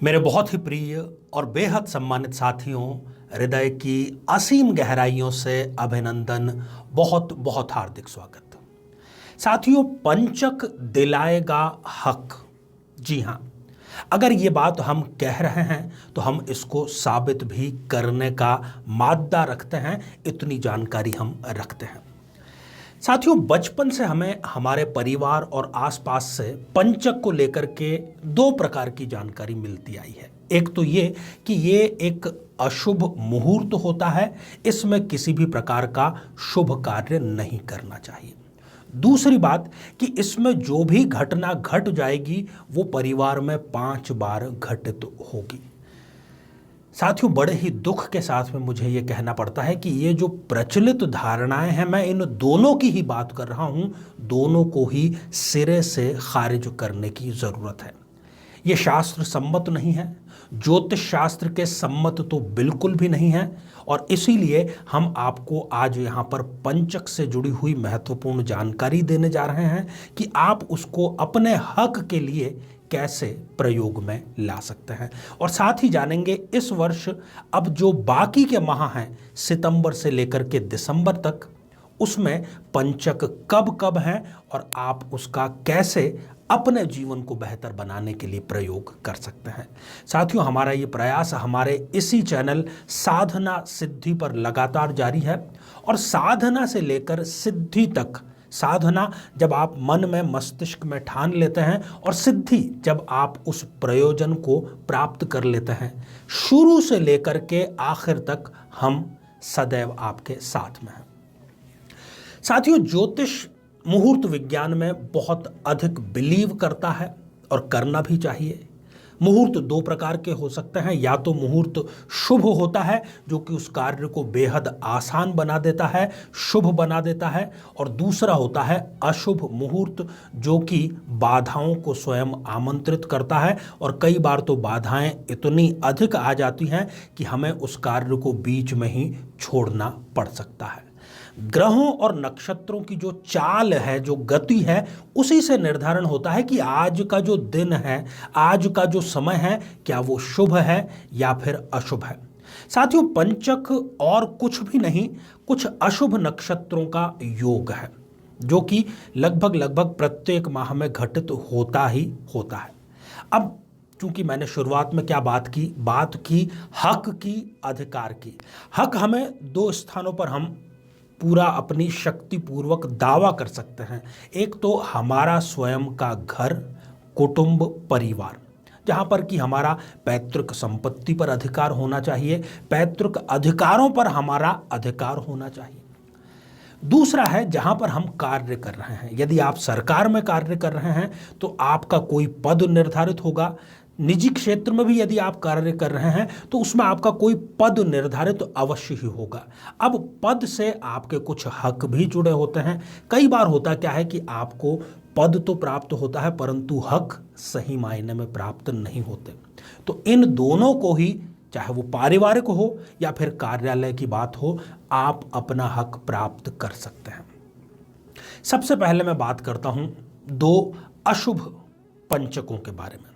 मेरे बहुत ही प्रिय और बेहद सम्मानित साथियों, हृदय की असीम गहराइयों से अभिनंदन, बहुत बहुत हार्दिक स्वागत। साथियों, पंचक दिलाएगा हक। जी हाँ, अगर ये बात हम कह रहे हैं तो हम इसको साबित भी करने का मादा रखते हैं, इतनी जानकारी हम रखते हैं। साथियों, बचपन से हमें हमारे परिवार और आसपास से पंचक को लेकर के दो प्रकार की जानकारी मिलती आई है। एक तो ये कि ये एक अशुभ मुहूर्त होता है, इसमें किसी भी प्रकार का शुभ कार्य नहीं करना चाहिए। दूसरी बात कि इसमें जो भी घटना घट जाएगी वो परिवार में 5 बार घटित होगी। साथियों, बड़े ही दुख के साथ में मुझे ये कहना पड़ता है कि ये जो प्रचलित धारणाएं हैं, मैं इन दोनों की ही बात कर रहा हूं, दोनों को ही सिरे से खारिज करने की जरूरत है। ये शास्त्र सम्मत नहीं है, ज्योतिष शास्त्र के सम्मत तो बिल्कुल भी नहीं है, और इसीलिए हम आपको आज यहाँ पर पंचक से जुड़ी हुई महत्वपूर्ण जानकारी देने जा रहे हैं कि आप उसको अपने हक के लिए कैसे प्रयोग में ला सकते हैं। और साथ ही जानेंगे इस वर्ष अब जो बाकी के माह हैं, सितंबर से लेकर के दिसंबर तक, उसमें पंचक कब कब हैं और आप उसका कैसे अपने जीवन को बेहतर बनाने के लिए प्रयोग कर सकते हैं। साथियों, हमारा ये प्रयास हमारे इसी चैनल साधना सिद्धि पर लगातार जारी है, और साधना से लेकर सिद्धि तक, साधना जब आप मन में मस्तिष्क में ठान लेते हैं, और सिद्धि जब आप उस प्रयोजन को प्राप्त कर लेते हैं, शुरू से लेकर के आखिर तक हम सदैव आपके साथ में हैं। साथियों, ज्योतिष मुहूर्त विज्ञान में बहुत अधिक बिलीव करता है और करना भी चाहिए। मुहूर्त दो प्रकार के हो सकते हैं, या तो मुहूर्त शुभ होता है जो कि उस कार्य को बेहद आसान बना देता है, शुभ बना देता है, और दूसरा होता है अशुभ मुहूर्त जो कि बाधाओं को स्वयं आमंत्रित करता है, और कई बार तो बाधाएं इतनी अधिक आ जाती हैं कि हमें उस कार्य को बीच में ही छोड़ना पड़ सकता है। ग्रहों और नक्षत्रों की जो चाल है, जो गति है, उसी से निर्धारण होता है कि आज का जो दिन है, आज का जो समय है, क्या वो शुभ है या फिर अशुभ है। साथियों, पंचक और कुछ भी नहीं, कुछ अशुभ नक्षत्रों का योग है जो कि लगभग प्रत्येक माह में घटित होता ही होता है। अब चूंकि मैंने शुरुआत में क्या बात की हक की, अधिकार की। हक हमें दो स्थानों पर हम पूरा अपनी शक्ति पूर्वक दावा कर सकते हैं। एक तो हमारा स्वयं का घर, कुटुंब, परिवार, जहां पर कि हमारा पैतृक संपत्ति पर अधिकार होना चाहिए, पैतृक अधिकारों पर हमारा अधिकार होना चाहिए। दूसरा है जहां पर हम कार्य कर रहे हैं। यदि आप सरकार में कार्य कर रहे हैं तो आपका कोई पद निर्धारित होगा। निजी क्षेत्र में भी यदि आप कार्य कर रहे हैं तो उसमें आपका कोई पद निर्धारित अवश्य ही होगा। अब पद से आपके कुछ हक भी जुड़े होते हैं। कई बार होता क्या है कि आपको पद तो प्राप्त होता है परंतु हक सही मायने में प्राप्त नहीं होते। तो इन दोनों को ही, चाहे वो पारिवारिक हो या फिर कार्यालय की बात हो, आप अपना हक प्राप्त कर सकते हैं। सबसे पहले मैं बात करता हूं दो अशुभ पंचकों के बारे में।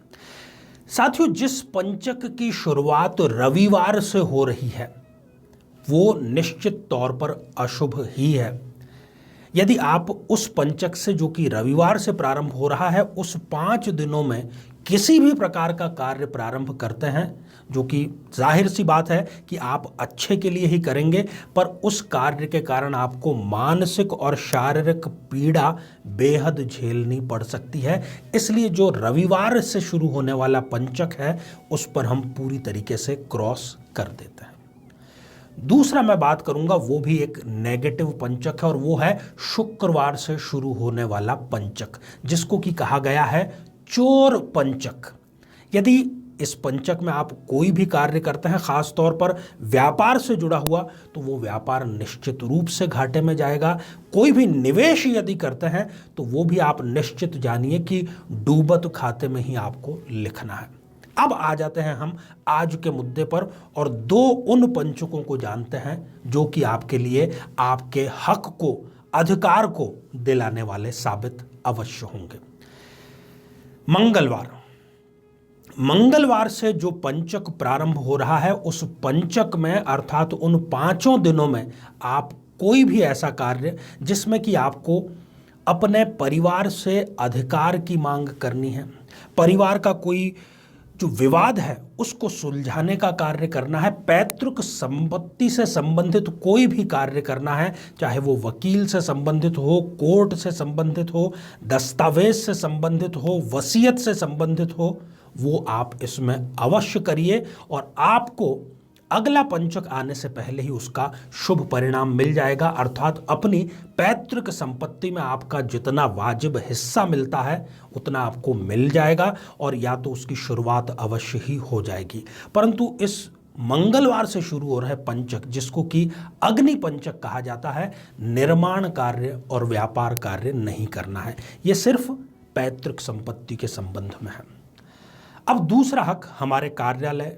साथियों, जिस पंचक की शुरुआत रविवार से हो रही है वो निश्चित तौर पर अशुभ ही है। यदि आप उस पंचक से, जो कि रविवार से प्रारंभ हो रहा है, उस 5 दिनों में किसी भी प्रकार का कार्य प्रारंभ करते हैं, जो कि जाहिर सी बात है कि आप अच्छे के लिए ही करेंगे, पर उस कार्य के कारण आपको मानसिक और शारीरिक पीड़ा बेहद झेलनी पड़ सकती है। इसलिए जो रविवार से शुरू होने वाला पंचक है उस पर हम पूरी तरीके से क्रॉस कर देते हैं। दूसरा मैं बात करूंगा, वो भी एक नेगेटिव पंचक है, और वो है शुक्रवार से शुरू होने वाला पंचक, जिसको कि कहा गया है चोर पंचक। यदि इस पंचक में आप कोई भी कार्य करते हैं, खास तौर पर व्यापार से जुड़ा हुआ, तो वो व्यापार निश्चित रूप से घाटे में जाएगा। कोई भी निवेश यदि करते हैं तो वो भी आप निश्चित जानिए कि डूबत खाते में ही आपको लिखना है। अब आ जाते हैं हम आज के मुद्दे पर, और दो उन पंचकों को जानते हैं जो कि आपके लिए आपके हक को, अधिकार को दिलाने वाले साबित अवश्य होंगे। मंगलवार, मंगलवार से जो पंचक प्रारंभ हो रहा है, उस पंचक में अर्थात उन 5 दिनों में आप कोई भी ऐसा कार्य जिसमें कि आपको अपने परिवार से अधिकार की मांग करनी है, परिवार का कोई जो विवाद है उसको सुलझाने का कार्य करना है, पैतृक संपत्ति से संबंधित कोई भी कार्य करना है, चाहे वो वकील से संबंधित हो, कोर्ट से संबंधित हो, दस्तावेज से संबंधित हो, वसीयत से संबंधित हो, वो आप इसमें अवश्य करिए और आपको अगला पंचक आने से पहले ही उसका शुभ परिणाम मिल जाएगा। अर्थात अपनी पैतृक संपत्ति में आपका जितना वाजिब हिस्सा मिलता है उतना आपको मिल जाएगा और या तो उसकी शुरुआत अवश्य ही हो जाएगी। परंतु इस मंगलवार से शुरू हो रहा है पंचक, जिसको कि अग्नि पंचक कहा जाता है, निर्माण कार्य और व्यापार कार्य नहीं करना है, ये सिर्फ पैतृक संपत्ति के संबंध में है। अब दूसरा हक हमारे कार्यालय,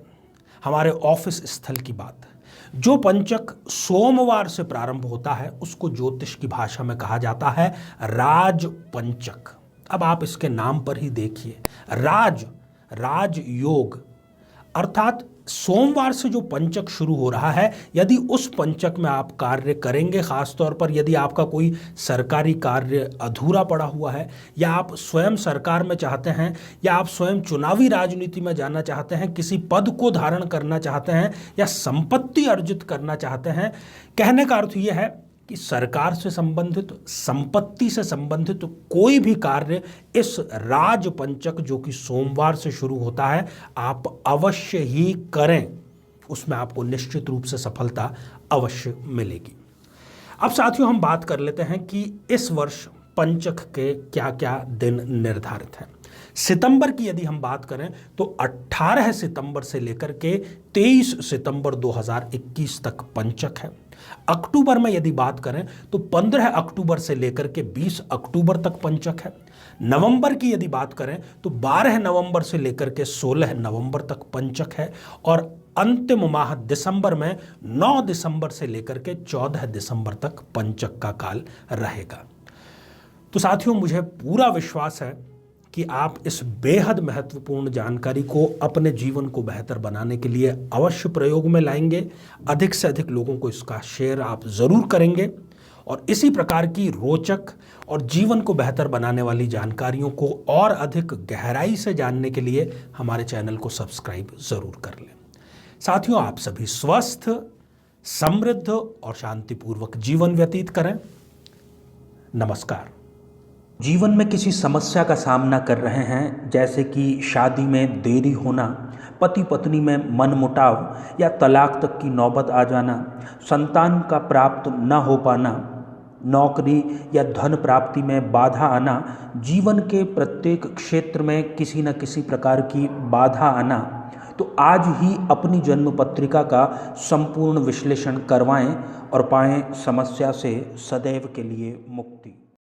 हमारे ऑफिस स्थल की बात है। जो पंचक सोमवार से प्रारंभ होता है उसको ज्योतिष की भाषा में कहा जाता है राज पंचक। अब आप इसके नाम पर ही देखिए, राज योग, अर्थात सोमवार से जो पंचक शुरू हो रहा है, यदि उस पंचक में आप कार्य करेंगे, खासतौर पर यदि आपका कोई सरकारी कार्य अधूरा पड़ा हुआ है, या आप स्वयं सरकार में चाहते हैं, या आप स्वयं चुनावी राजनीति में जाना चाहते हैं, किसी पद को धारण करना चाहते हैं, या संपत्ति अर्जित करना चाहते हैं, कहने का अर्थ यह है कि सरकार से संबंधित, संपत्ति से संबंधित कोई भी कार्य इस राज पंचक जो कि सोमवार से शुरू होता है आप अवश्य ही करें, उसमें आपको निश्चित रूप से सफलता अवश्य मिलेगी। अब साथियों हम बात कर लेते हैं कि इस वर्ष पंचक के क्या क्या दिन निर्धारित हैं। सितंबर की यदि हम बात करें तो 18 सितंबर से लेकर के 23 सितंबर 2021 तक पंचक है। अक्टूबर में यदि बात करें तो 15 अक्टूबर से लेकर के 20 अक्टूबर तक पंचक है। नवंबर की यदि बात करें तो 12 नवंबर से लेकर के 16 नवंबर तक पंचक है और अंतिम माह दिसंबर में 9 दिसंबर से लेकर के 14 दिसंबर तक पंचक का काल रहेगा। तो साथियों मुझे पूरा विश्वास है कि आप इस बेहद महत्वपूर्ण जानकारी को अपने जीवन को बेहतर बनाने के लिए अवश्य प्रयोग में लाएंगे। अधिक से अधिक लोगों को इसका शेयर आप ज़रूर करेंगे और इसी प्रकार की रोचक और जीवन को बेहतर बनाने वाली जानकारियों को और अधिक गहराई से जानने के लिए हमारे चैनल को सब्सक्राइब ज़रूर कर लें। साथियों आप सभी स्वस्थ, समृद्ध और शांतिपूर्वक जीवन व्यतीत करें। नमस्कार। जीवन में किसी समस्या का सामना कर रहे हैं, जैसे कि शादी में देरी होना, पति पत्नी में मनमुटाव या तलाक तक की नौबत आ जाना, संतान का प्राप्त न हो पाना, नौकरी या धन प्राप्ति में बाधा आना, जीवन के प्रत्येक क्षेत्र में किसी न किसी प्रकार की बाधा आना, तो आज ही अपनी जन्म पत्रिका का संपूर्ण विश्लेषण करवाएं और पाएं समस्या से सदैव के लिए मुक्ति।